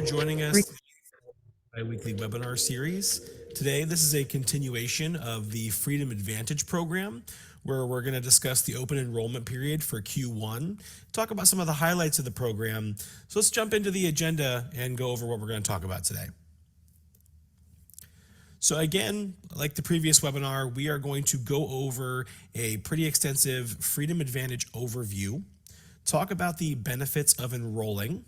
For joining us for my weekly webinar series. Today, this is a continuation of the Freedom Advantage program, where we're going to discuss the open enrollment period for Q1, talk about some of the highlights of the program. So let's jump into the agenda and go over what we're going to talk about today. So again, like the previous webinar, we are going to go over a pretty extensive Freedom Advantage overview, talk about the benefits of enrolling,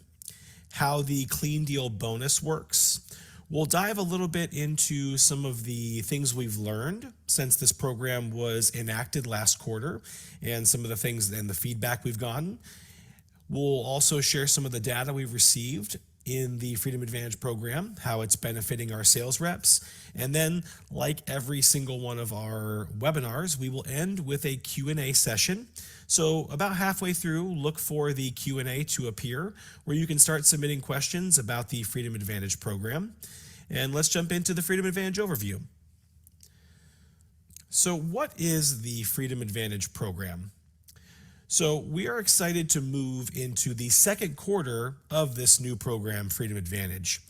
how the Clean Deal bonus works. We'll dive a little bit into some of the things we've learned since this program was enacted last quarter and some of the things and the feedback we've gotten. We'll also share some of the data we've received in the Freedom Advantage program, how it's benefiting our sales reps. And then, like every single one of our webinars, we will end with a Q&A session. So about halfway through, look for the Q&A to appear, where you can start submitting questions about the Freedom Advantage program. And let's jump into the Freedom Advantage overview. So what is the Freedom Advantage program? So we are excited to move into the second quarter of this new program, Freedom Advantage.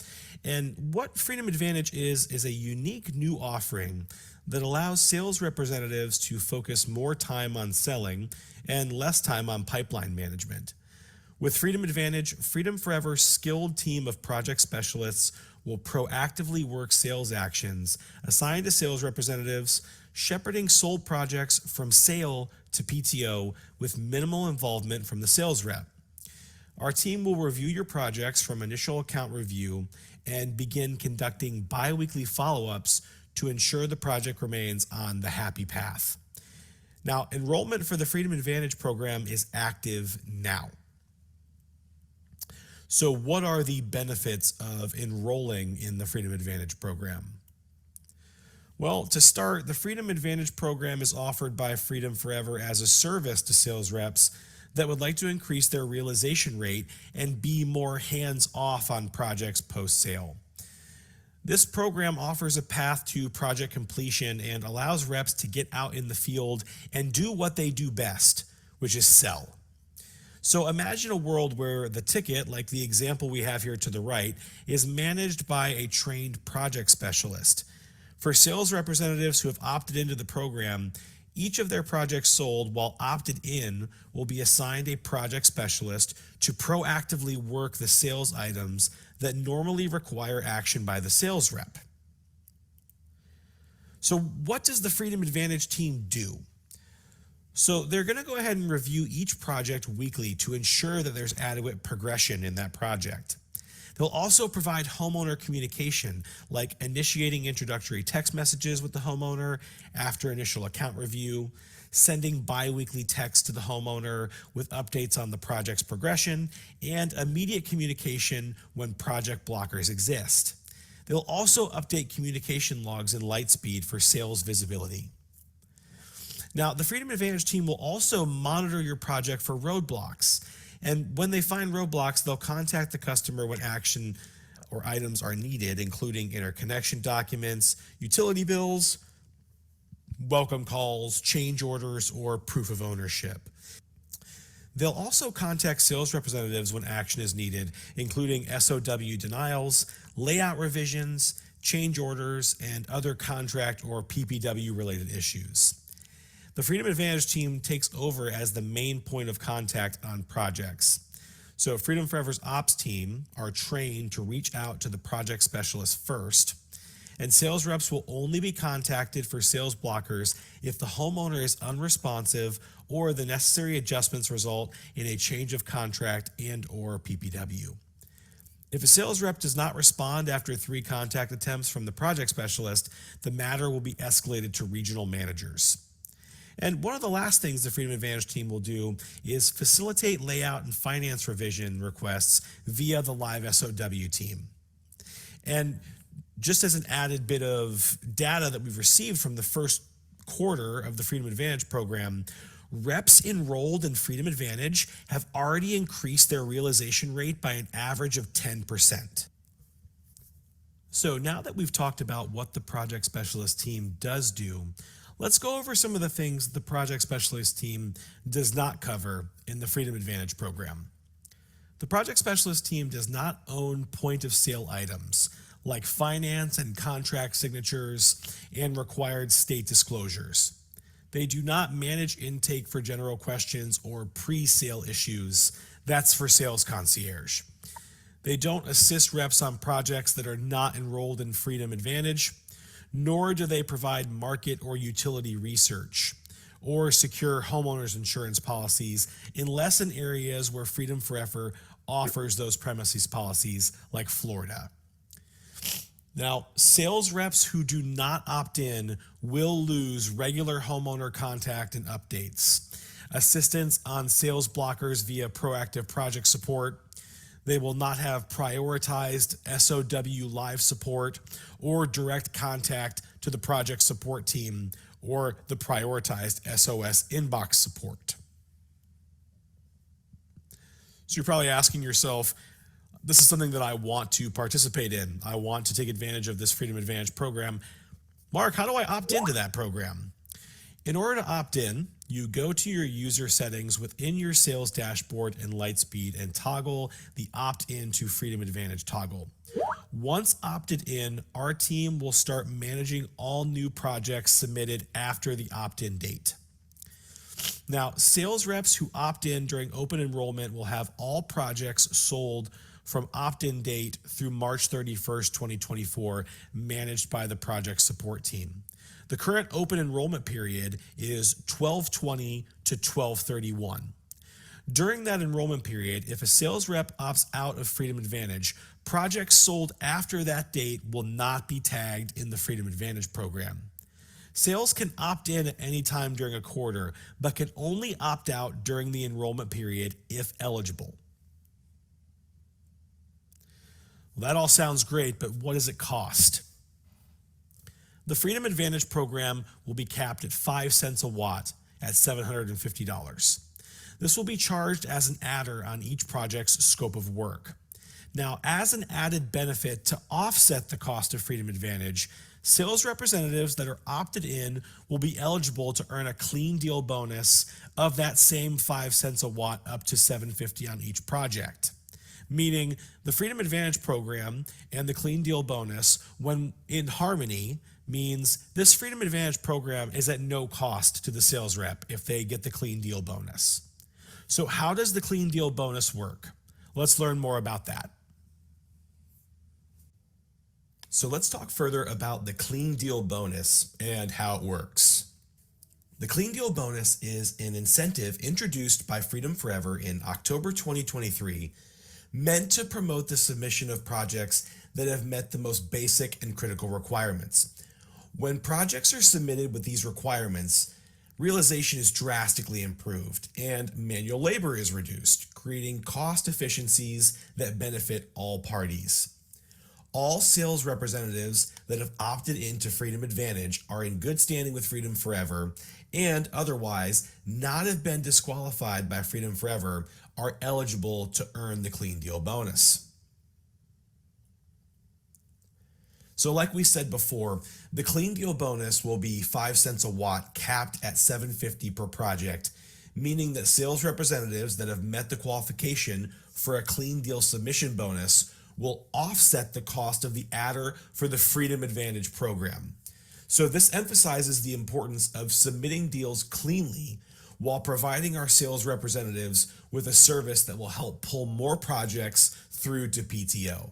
And what Freedom Advantage is a unique new offering that allows sales representatives to focus more time on selling and less time on pipeline management. With Freedom Advantage, Freedom Forever's skilled team of project specialists will proactively work sales actions assigned to sales representatives, shepherding sold projects from sale to PTO with minimal involvement from the sales rep. Our team will review your projects from initial account review and begin conducting bi-weekly follow-ups to ensure the project remains on the happy path. Now, enrollment for the Freedom Advantage program is active now. So what are the benefits of enrolling in the Freedom Advantage program? Well, to start, the Freedom Advantage program is offered by Freedom Forever as a service to sales reps that would like to increase their realization rate and be more hands-off on projects post-sale. This program offers a path to project completion and allows reps to get out in the field and do what they do best, which is sell. So imagine a world where the ticket, like the example we have here to the right, is managed by a trained project specialist. For sales representatives who have opted into the program, each of their projects sold while opted in will be assigned a project specialist to proactively work the sales items that normally require action by the sales rep. So what does the Freedom Advantage team do? So they're going to go ahead and review each project weekly to ensure that there's adequate progression in that project. They'll also provide homeowner communication, like initiating introductory text messages with the homeowner after initial account review, sending bi-weekly texts to the homeowner with updates on the project's progression, and immediate communication when project blockers exist. They'll also update communication logs in Lightspeed for sales visibility. Now, the Freedom Advantage team will also monitor your project for roadblocks. And when they find roadblocks, they'll contact the customer when action or items are needed, including interconnection documents, utility bills, welcome calls, change orders, or proof of ownership. They'll also contact sales representatives when action is needed, including SOW denials, layout revisions, change orders, and other contract or PPW related issues. The Freedom Advantage team takes over as the main point of contact on projects. So Freedom Forever's ops team are trained to reach out to the project specialist first, and sales reps will only be contacted for sales blockers if the homeowner is unresponsive or the necessary adjustments result in a change of contract and or PPW. If a sales rep does not respond after 3 contact attempts from the project specialist, the matter will be escalated to regional managers. And one of the last things the Freedom Advantage team will do is facilitate layout and finance revision requests via the live SOW team. And just as an added bit of data that we've received from the first quarter of the Freedom Advantage program, reps enrolled in Freedom Advantage have already increased their realization rate by an average of 10%. So now that we've talked about what the project specialist team does do, let's go over some of the things the project specialist team does not cover in the Freedom Advantage program. The project specialist team does not own point of sale items like finance and contract signatures and required state disclosures. They do not manage intake for general questions or pre-sale issues. That's for sales concierge. They don't assist reps on projects that are not enrolled in Freedom Advantage, nor do they provide market or utility research or secure homeowners insurance policies unless in areas where Freedom Forever offers those premises policies, like Florida. Now, sales reps who do not opt in will lose regular homeowner contact and updates, assistance on sales blockers via proactive project support. They will not have prioritized SOW live support or direct contact to the project support team or the prioritized SOS inbox support. So you're probably asking yourself, this is something that I want to participate in. I want to take advantage of this Freedom Advantage program. Mark, how do I opt into that program? In order to opt in, you go to your user settings within your sales dashboard in Lightspeed and toggle the opt-in to Freedom Advantage toggle. Once opted in, our team will start managing all new projects submitted after the opt-in date. Now, sales reps who opt in during open enrollment will have all projects sold from opt-in date through March 31st, 2024, managed by the project support team. The current open enrollment period is 12/20 to 12/31. During that enrollment period, if a sales rep opts out of Freedom Advantage, projects sold after that date will not be tagged in the Freedom Advantage program. Sales can opt in at any time during a quarter, but can only opt out during the enrollment period if eligible. Well, that all sounds great, but what does it cost? The Freedom Advantage program will be capped at 5 cents a watt at $750. This will be charged as an adder on each project's scope of work. Now, as an added benefit to offset the cost of Freedom Advantage, sales representatives that are opted in will be eligible to earn a clean deal bonus of that same 5 cents a watt up to $750 on each project. Meaning the Freedom Advantage program and the clean deal bonus, when in harmony, means this Freedom Advantage program is at no cost to the sales rep if they get the clean deal bonus. So how does the clean deal bonus work? Let's learn more about that. So let's talk further about the clean deal bonus and how it works. The clean deal bonus is an incentive introduced by Freedom Forever in October 2023, meant to promote the submission of projects that have met the most basic and critical requirements. When projects are submitted with these requirements, realization is drastically improved and manual labor is reduced, creating cost efficiencies that benefit all parties. All sales representatives that have opted into Freedom Advantage are in good standing with Freedom Forever and otherwise not have been disqualified by Freedom Forever are eligible to earn the clean deal bonus. So like we said before, the clean deal bonus will be 5 cents a watt capped at $750 per project, meaning that sales representatives that have met the qualification for a clean deal submission bonus will offset the cost of the adder for the Freedom Advantage program. So this emphasizes the importance of submitting deals cleanly while providing our sales representatives with a service that will help pull more projects through to PTO.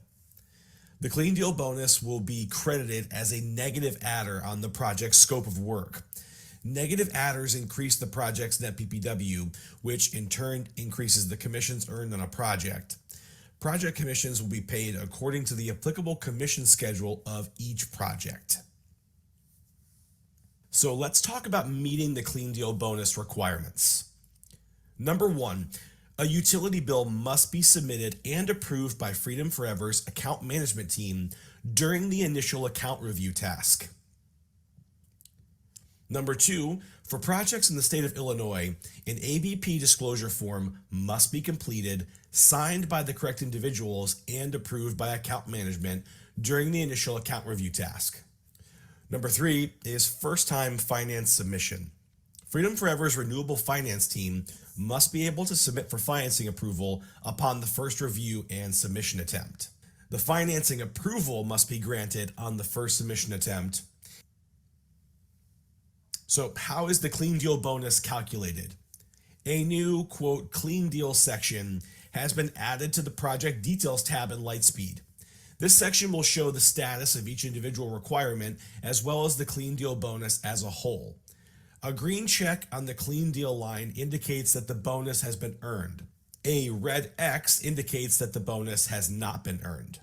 The clean deal bonus will be credited as a negative adder on the project's scope of work. Negative adders increase the project's net PPW, which in turn increases the commissions earned on a project. Project commissions will be paid according to the applicable commission schedule of each project. So let's talk about meeting the clean deal bonus requirements. Number 1, a utility bill must be submitted and approved by Freedom Forever's account management team during the initial account review task. Number 2, for projects in the state of Illinois, an ABP disclosure form must be completed, signed by the correct individuals, and approved by account management during the initial account review task. Number 3 is first-time finance submission. Freedom Forever's renewable finance team must be able to submit for financing approval upon the first review and submission attempt. The financing approval must be granted on the first submission attempt. So how is the clean deal bonus calculated? A new, quote, clean deal section has been added to the project details tab in Lightspeed. This section will show the status of each individual requirement as well as the clean deal bonus as a whole. A green check on the clean deal line indicates that the bonus has been earned. A red X indicates that the bonus has not been earned.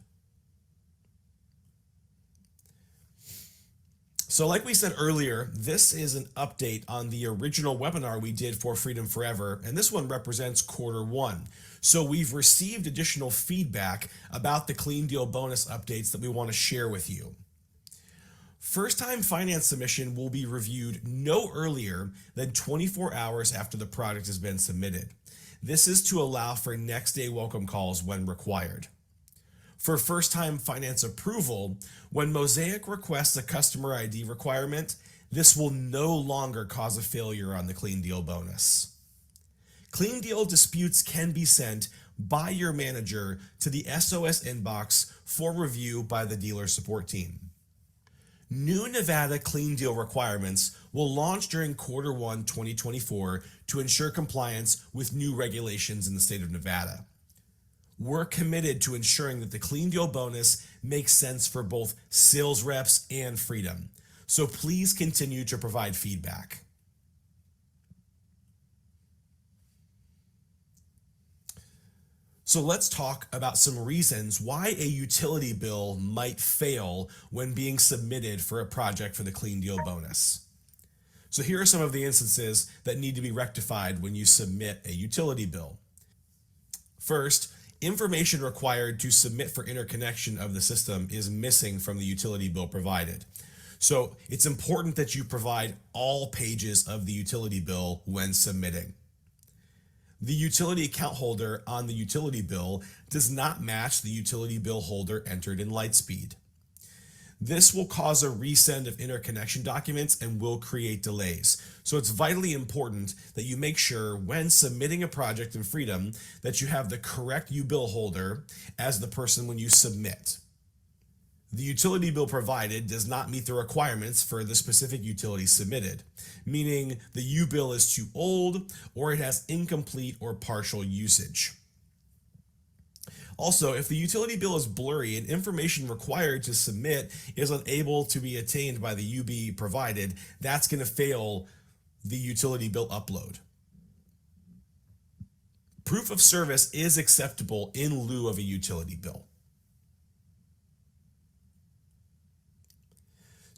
So like we said earlier, this is an update on the original webinar we did for Freedom Forever, and this one represents Q1. So we've received additional feedback about the clean deal bonus updates that we want to share with you. First-time finance submission will be reviewed no earlier than 24 hours after the product has been submitted. This is to allow for next-day welcome calls when required. For first-time finance approval, when Mosaic requests a customer ID requirement, this will no longer cause a failure on the clean deal bonus. Clean deal disputes can be sent by your manager to the SOS inbox for review by the dealer support team. New Nevada clean deal requirements will launch during Q1 2024 to ensure compliance with new regulations in the state of Nevada. We're committed to ensuring that the clean deal bonus makes sense for both sales reps and Freedom. So please continue to provide feedback. So let's talk about some reasons why a utility bill might fail when being submitted for a project for the clean deal bonus. So here are some of the instances that need to be rectified when you submit a utility bill. First, information required to submit for interconnection of the system is missing from the utility bill provided. So it's important that you provide all pages of the utility bill when submitting. The utility account holder on the utility bill does not match the utility bill holder entered in Lightspeed. This will cause a resend of interconnection documents and will create delays. So it's vitally important that you make sure when submitting a project in Freedom that you have the correct UBill holder as the person when you submit. The utility bill provided does not meet the requirements for the specific utility submitted, meaning the UBill is too old or it has incomplete or partial usage. Also, if the utility bill is blurry and information required to submit is unable to be attained by the UB provided, that's going to fail the utility bill upload. Proof of service is acceptable in lieu of a utility bill.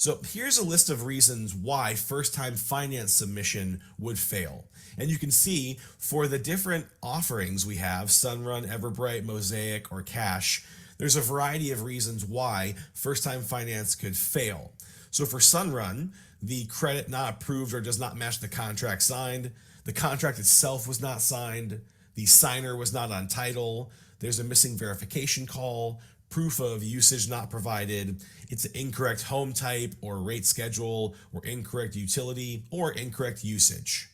So here's a list of reasons why first-time finance submission would fail. And you can see for the different offerings we have, Sunrun, Everbright, Mosaic, or Cash, there's a variety of reasons why first-time finance could fail. So for Sunrun, the credit not approved or does not match the contract signed, the contract itself was not signed, the signer was not on title, there's a missing verification call, proof of usage not provided, it's an incorrect home type or rate schedule or incorrect utility or incorrect usage.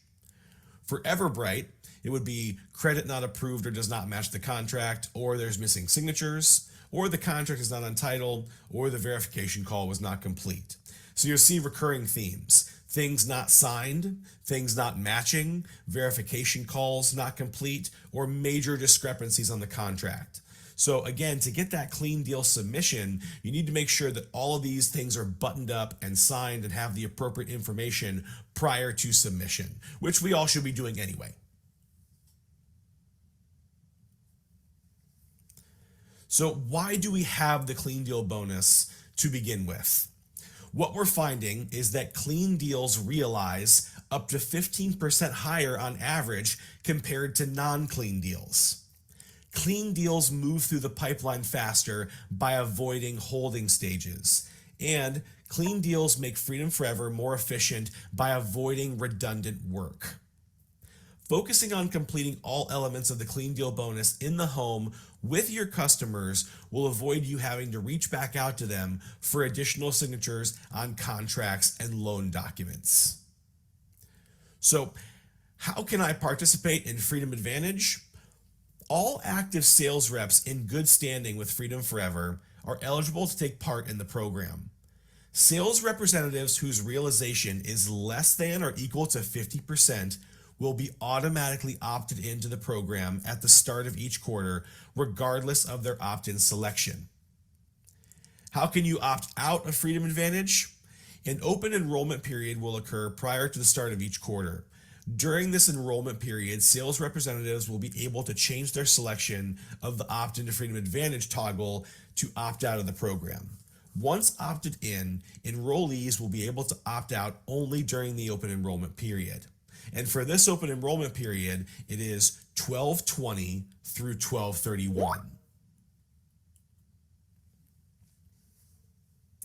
For Everbright, it would be credit not approved or does not match the contract, or there's missing signatures, or the contract is not on title, or the verification call was not complete. So you'll see recurring themes. Things not signed, things not matching, verification calls not complete, or major discrepancies on the contract. So again, to get that clean deal submission, you need to make sure that all of these things are buttoned up and signed and have the appropriate information prior to submission, which we all should be doing anyway. So why do we have the clean deal bonus to begin with? What we're finding is that clean deals realize up to 15% higher on average compared to non-clean deals. Clean deals move through the pipeline faster by avoiding holding stages. And clean deals make Freedom Forever more efficient by avoiding redundant work. Focusing on completing all elements of the clean deal bonus in the home with your customers will avoid you having to reach back out to them for additional signatures on contracts and loan documents. So, How can I participate in Freedom Advantage? All active sales reps in good standing with Freedom Forever are eligible to take part in the program. Sales representatives whose realization is less than or equal to 50% will be automatically opted into the program at the start of each quarter, regardless of their opt-in selection. How can you opt out of Freedom Advantage? An open enrollment period will occur prior to the start of each quarter. During this enrollment period, sales representatives will be able to change their selection of the opt-in to Freedom Advantage toggle to opt out of the program. Once opted in, enrollees will be able to opt out only during the open enrollment period. And for this open enrollment period, it is 12/20 through 12/31.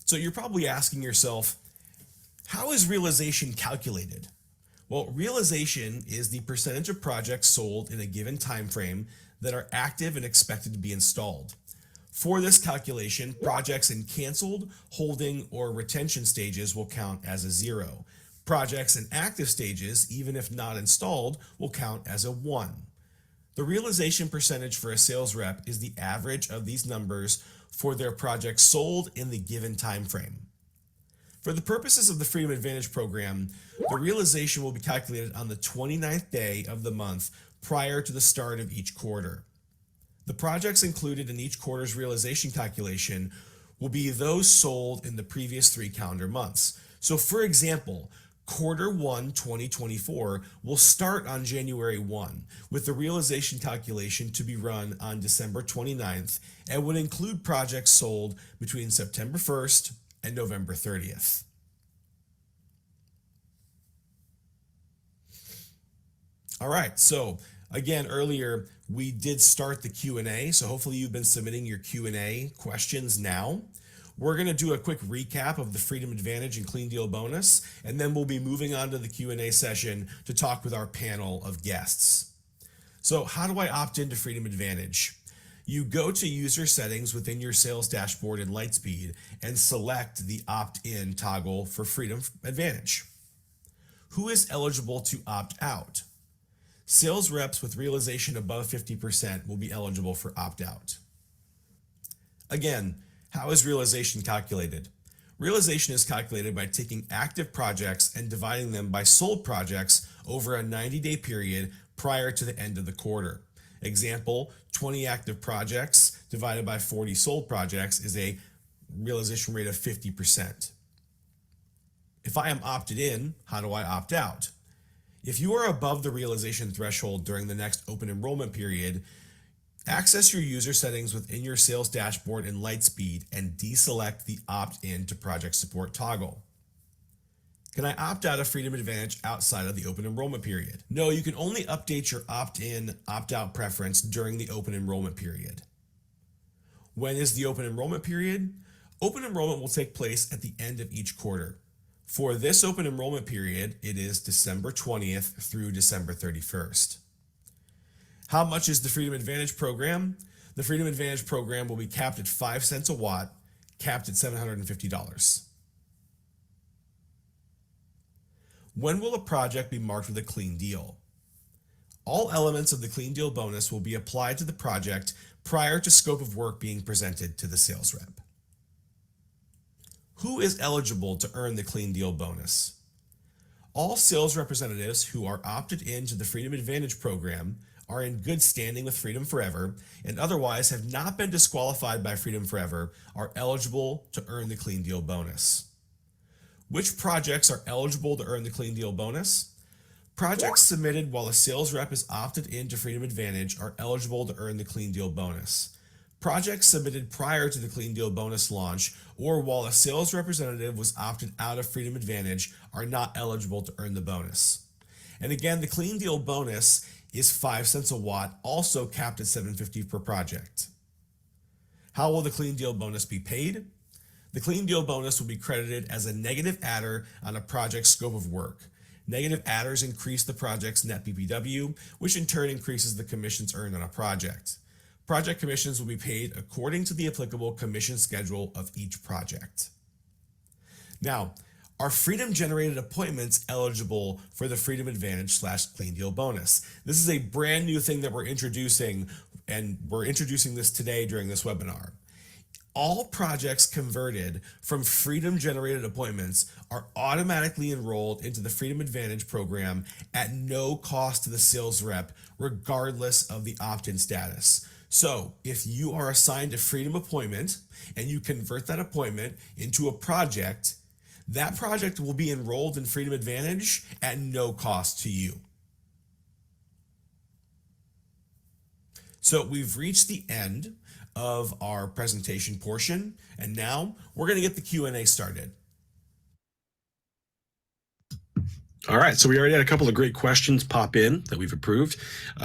So you're probably asking yourself, how is realization calculated? Well, realization is the percentage of projects sold in a given time frame that are active and expected to be installed. For this calculation, projects in canceled, holding, or retention stages will count as a 0. Projects in active stages, even if not installed, will count as a 1. The realization percentage for a sales rep is the average of these numbers for their projects sold in the given time frame. For the purposes of the Freedom Advantage program, the realization will be calculated on the 29th day of the month prior to the start of each quarter. The projects included in each quarter's realization calculation will be those sold in the previous 3 calendar months. So for example, quarter 1 2024 will start on January 1, with the realization calculation to be run on December 29th and would include projects sold between September 1st and November 30th. All right, so again, earlier we did start the Q&A, so hopefully you've been submitting your Q&A questions now. We're going to do a quick recap of the Freedom Advantage and Clean Deal bonus, and then we'll be moving on to the Q&A session to talk with our panel of guests. So how do I opt into Freedom Advantage? You go to user settings within your sales dashboard in Lightspeed and select the opt-in toggle for Freedom Advantage. Who is eligible to opt out? Sales reps with realization above 50% will be eligible for opt-out. Again, how is realization calculated? Realization is calculated by taking active projects and dividing them by sold projects over a 90-day period prior to the end of the quarter. Example, 20 active projects divided by 40 sold projects is a realization rate of 50%. If I am opted in, how do I opt out? If you are above the realization threshold during the next open enrollment period, access your user settings within your sales dashboard in Lightspeed and deselect the opt-in to project support toggle. Can I opt out of Freedom Advantage outside of the open enrollment period? No, you can only update your opt-in, opt-out preference during the open enrollment period. When is the open enrollment period? Open enrollment will take place at the end of each quarter. For this open enrollment period, it is December 20th through December 31st. How much is the Freedom Advantage program? The Freedom Advantage program will be capped at 5 cents a watt, capped at $750. When will a project be marked with a clean deal? All elements of the clean deal bonus will be applied to the project prior to scope of work being presented to the sales rep. Who is eligible to earn the clean deal bonus? All sales representatives who are opted into the Freedom Advantage program are in good standing with Freedom Forever and otherwise have not been disqualified by Freedom Forever are eligible to earn the clean deal bonus. Which projects are eligible to earn the clean deal bonus? Projects submitted while a sales rep is opted into Freedom Advantage are eligible to earn the clean deal bonus. Projects submitted prior to the clean deal bonus launch or while a sales representative was opted out of Freedom Advantage are not eligible to earn the bonus. And again, the clean deal bonus is 5 cents a watt, also capped at $750 per project. How will the clean deal bonus be paid? The clean deal bonus will be credited as a negative adder on a project's scope of work. Negative adders increase the project's net BPW, which in turn increases the commissions earned on a project. Project commissions will be paid according to the applicable commission schedule of each project. Now, are Freedom generated appointments eligible for the Freedom Advantage / Clean Deal bonus? This is a brand new thing that we're introducing, and we're introducing this today during this webinar. All projects converted from Freedom generated appointments are automatically enrolled into the Freedom Advantage program at no cost to the sales rep, regardless of the opt-in status. So if you are assigned a Freedom appointment and you convert that appointment into a project, that project will be enrolled in Freedom Advantage at no cost to you. So we've reached the end of our presentation portion, and now we're going to get the Q&A started. All right, so we already had a couple of great questions pop in that we've approved.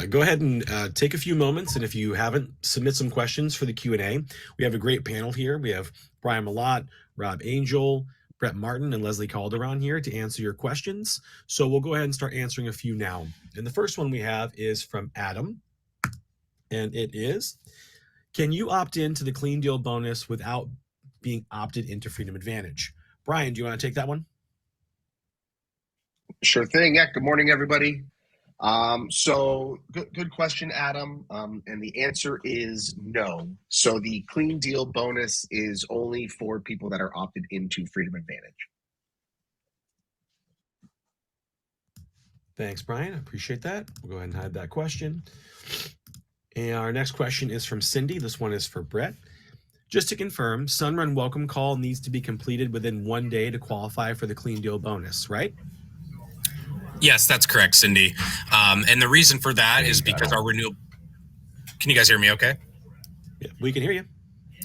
Go ahead and take a few moments, and if you haven't, submit some questions for the Q&A. We have a great panel here. We have Brian Malott, Rob Angel, Brett Martin, and Leslie Calderon here to answer your questions. So we'll go ahead and start answering a few now. And the first one we have is from Adam, and it is, can you opt into the Clean Deal bonus without being opted into Freedom Advantage? Brian, do you want to take that one? Sure thing. Yeah. Good morning, everybody. So good question, Adam. And the answer is no. So the Clean Deal bonus is only for people that are opted into Freedom Advantage. Thanks, Brian. I appreciate that. We'll go ahead and hide that question. And our next question is from Cindy. This one is for Brett. Just to confirm, Sunrun welcome call needs to be completed within 1 day to qualify for the Clean Deal bonus, right? Yes, that's correct, Cindy. And the reason for that is because our renewable... Can you guys hear me okay? Yeah, we can hear you.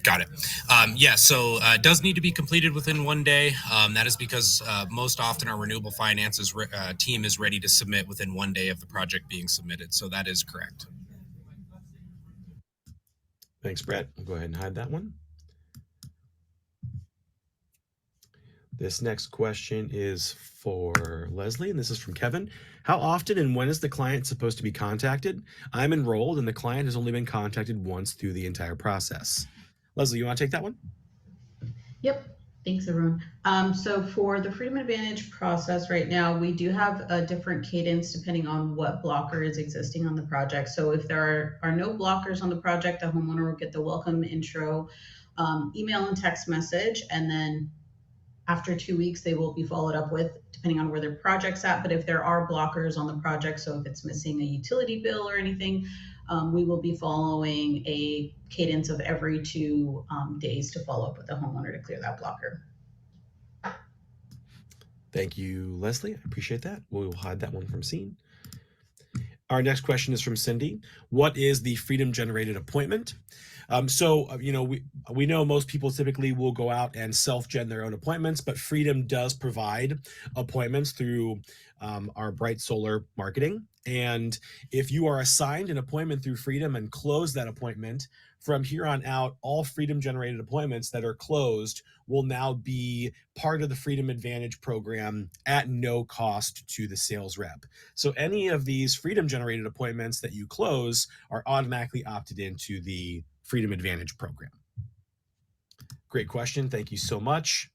Got it. So it does need to be completed within 1 day. That is because most often our renewable finances team is ready to submit within 1 day of the project being submitted. So that is correct. Thanks, Brett. We'll go ahead and hide that one. This next question is for Leslie, and this is from Kevin. How often and when is the client supposed to be contacted? I'm enrolled, and the client has only been contacted once through the entire process. Leslie, you want to take that one? Yep. Thanks, everyone. So for the Freedom Advantage process right now, we do have a different cadence depending on what blocker is existing on the project. So if there are no blockers on the project, the homeowner will get the welcome intro email and text message, and then after 2 weeks, they will be followed up with, depending on where their project's at. But if there are blockers on the project, so if it's missing a utility bill or anything, we will be following a cadence of every 2 days to follow up with the homeowner to clear that blocker. Thank you, Leslie. I appreciate that. We will hide that one from scene. Our next question is from Cindy. What is the Freedom generated appointment? We know most people typically will go out and self-gen their own appointments, but Freedom does provide appointments through our Bright Solar marketing. And if you are assigned an appointment through Freedom and close that appointment, from here on out, all Freedom generated appointments that are closed will now be part of the Freedom Advantage program at no cost to the sales rep. So any of these Freedom generated appointments that you close are automatically opted into the Freedom Advantage program. Great question. Thank you so much.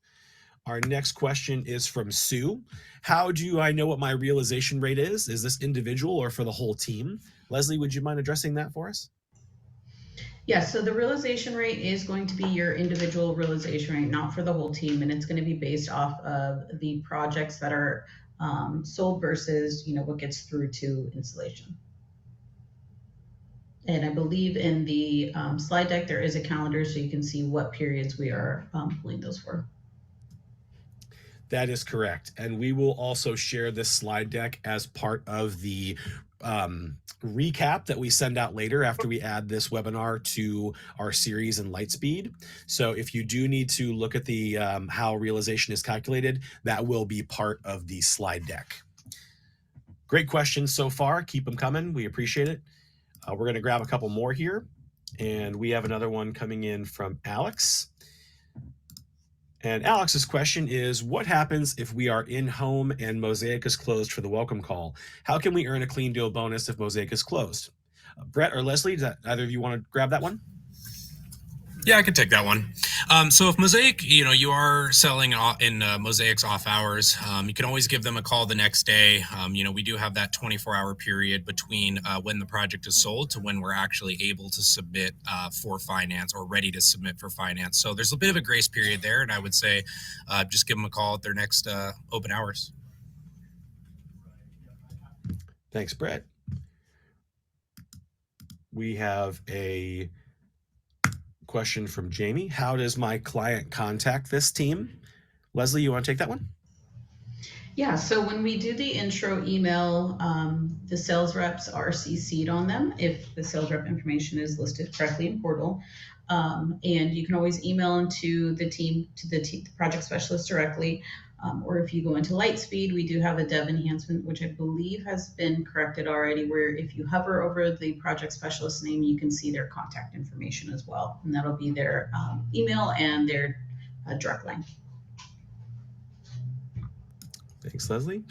Our next question is from Sue. How do I know what my realization rate is? Is this individual or for the whole team? Leslie, would you mind addressing that for us? Yes, so the realization rate is going to be your individual realization rate, not for the whole team, and it's going to be based off of the projects that are sold versus what gets through to installation. And I believe in the slide deck there is a calendar, so you can see what periods we are pulling those for. That is correct, and we will also share this slide deck as part of the recap that we send out later after we add this webinar to our series in Lightspeed. So if you do need to look at the how realization is calculated, that will be part of the slide deck. Great questions so far. Keep them coming. We appreciate it. We're going to grab a couple more here, and we have another one coming in from Alex. And Alex's question is, what happens if we are in home and Mosaic is closed for the welcome call? How can we earn a Clean Deal bonus if Mosaic is closed? Brett or Leslie, does either of you want to grab that one? Yeah, I could take that one. So if Mosaic, you are selling in Mosaic's off hours, you can always give them a call the next day. We do have that 24-hour period between when the project is sold to when we're actually able to submit for finance or ready to submit for finance. So there's a bit of a grace period there, and I would say just give them a call at their next open hours. Thanks, Brett. We have a question from Jamie. How does my client contact this team? Leslie, you want to take that one? Yeah, so when we do the intro email, the sales reps are CC'd on them if the sales rep information is listed correctly in Portal. And you can always email them to the project specialist directly. Or if you go into Lightspeed, we do have a dev enhancement, which I believe has been corrected already, where if you hover over the project specialist name, you can see their contact information as well. And that'll be their email and their direct line. Thanks, Leslie.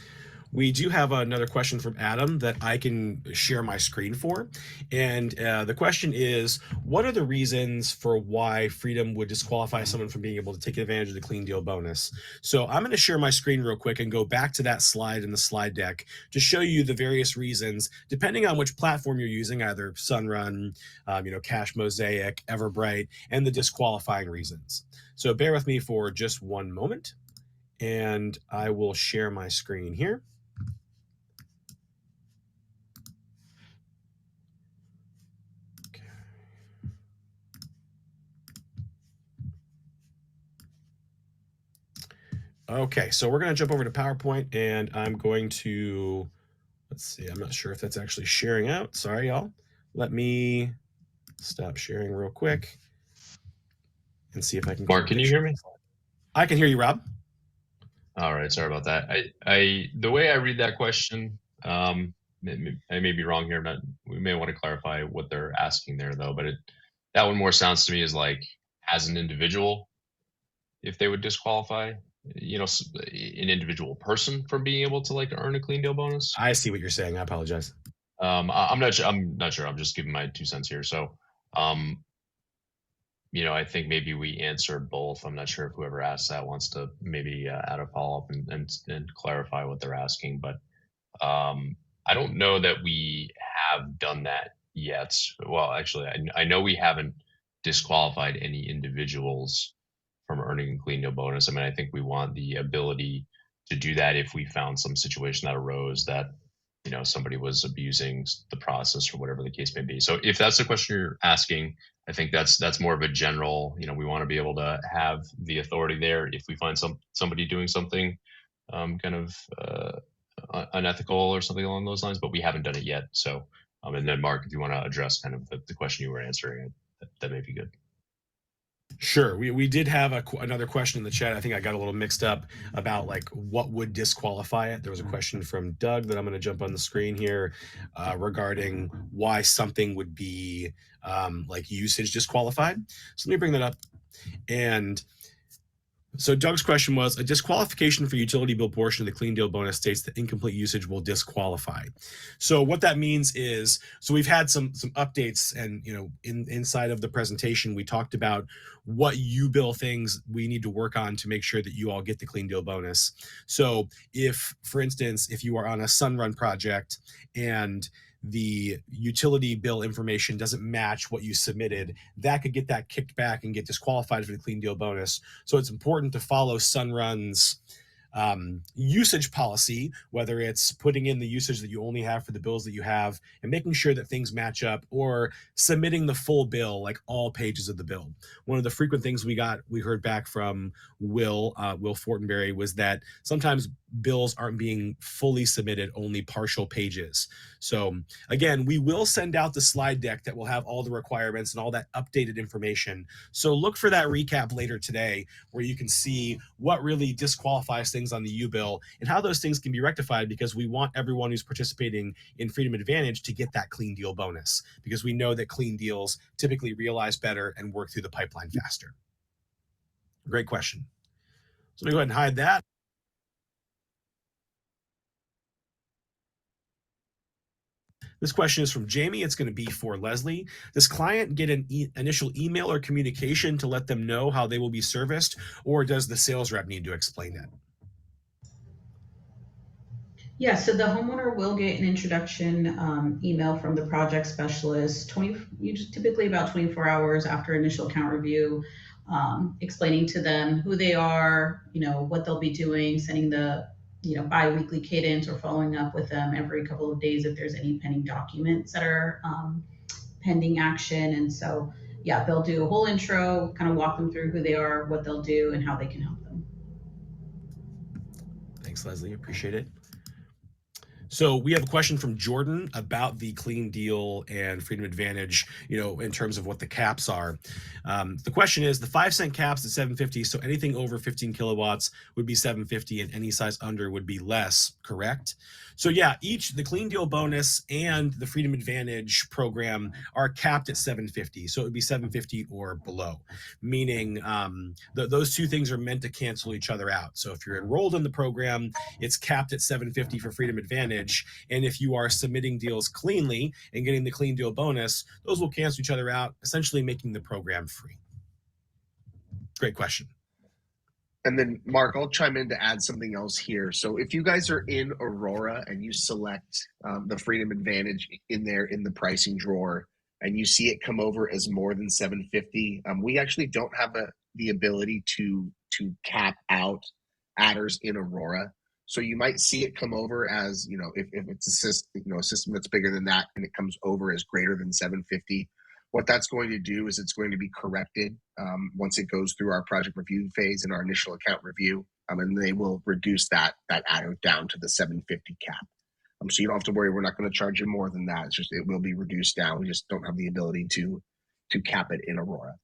We do have another question from Adam that I can share my screen for. And the question is, what are the reasons for why Freedom would disqualify someone from being able to take advantage of the clean deal bonus? So I'm going to share my screen real quick and go back to that slide in the slide deck to show you the various reasons, depending on which platform you're using, either Sunrun, Cash Mosaic, Everbright, and the disqualifying reasons. So bear with me for just one moment, and I will share my screen here. Okay, so we're going to jump over to PowerPoint, and I'm going to, let's see, I'm not sure if that's actually sharing out. Sorry, y'all. Let me stop sharing real quick and see if I can. Mark, can you hear me? I can hear you, Rob. All right, sorry about that. The way I read that question, I may be wrong here, but we may want to clarify what they're asking there, though. But that one more sounds to me as like, as an individual, if they would disqualify, an individual person from being able to like earn a clean deal bonus. I see what you're saying. I apologize. I'm not sure. I'm just giving my 2 cents here. So, I think maybe we answered both. I'm not sure if whoever asked that wants to maybe add a follow-up and clarify what they're asking, but I don't know that we have done that yet. Well, actually, I know we haven't disqualified any individuals from earning a clean deal bonus. I mean, I think we want the ability to do that if we found some situation that arose that, somebody was abusing the process or whatever the case may be. So if that's the question you're asking, I think that's more of a general, we want to be able to have the authority there if we find somebody doing something kind of unethical or something along those lines, but we haven't done it yet. So, and then Mark, if you want to address kind of the question you were answering, that may be good. Sure. We did have another question in the chat. I think I got a little mixed up about like what would disqualify it. There was a question from Doug that I'm going to jump on the screen here regarding why something would be like usage disqualified. So let me bring that up. And so Doug's question was, a disqualification for utility bill portion of the clean deal bonus states that incomplete usage will disqualify. So what that means is, so we've had some updates, and inside of the presentation, we talked about what bill things we need to work on to make sure that you all get the clean deal bonus. So if, for instance, if you are on a Sunrun project and the utility bill information doesn't match what you submitted, that could get that kicked back and get disqualified for the clean deal bonus. So it's important to follow Sunrun's usage policy, whether it's putting in the usage that you only have for the bills that you have and making sure that things match up, or submitting the full bill, like all pages of the bill. One of the frequent things we heard back from Will Fortenberry, was that sometimes bills aren't being fully submitted, only partial pages. So again, we will send out the slide deck that will have all the requirements and all that updated information. So look for that recap later today, where you can see what really disqualifies things on the U-bill and how those things can be rectified, because we want everyone who's participating in Freedom Advantage to get that clean deal bonus, because we know that clean deals typically realize better and work through the pipeline faster. Great question. So let me go ahead and hide that. This question is from Jamie. It's going to be for Leslie. Does client get an initial email or communication to let them know how they will be serviced, or does the sales rep need to explain that? Yeah, so the homeowner will get an introduction email from the project specialist, typically about 24 hours after initial account review, explaining to them who they are, what they'll be doing, sending the bi-weekly cadence or following up with them every couple of days if there's any pending documents that are pending action. And so, yeah, they'll do a whole intro, kind of walk them through who they are, what they'll do, and how they can help them. Thanks, Leslie. Appreciate it. So we have a question from Jordan about the Clean Deal and Freedom Advantage, in terms of what the caps are. The question is, the 5-cent caps at 750, so anything over 15 kilowatts would be 750 and any size under would be less, correct? So yeah, the Clean Deal bonus and the Freedom Advantage program are capped at 750. So it would be 750 or below, meaning those two things are meant to cancel each other out. So if you're enrolled in the program, it's capped at 750 for Freedom Advantage. And if you are submitting deals cleanly and getting the Clean Deal bonus, those will cancel each other out, essentially making the program free. Great question. And then, Mark, I'll chime in to add something else here. So if you guys are in Aurora and you select the Freedom Advantage in the pricing drawer and you see it come over as more than 750, we actually don't have the ability to cap out adders in Aurora. So you might see it come over as, if it's a system that's bigger than that and it comes over as greater than 750. What that's going to do is it's going to be corrected once it goes through our project review phase and our initial account review, and they will reduce that adder down to the 750 cap. So you don't have to worry. We're not going to charge you more than that. It's just it will be reduced down. We just don't have the ability to cap it in Aurora.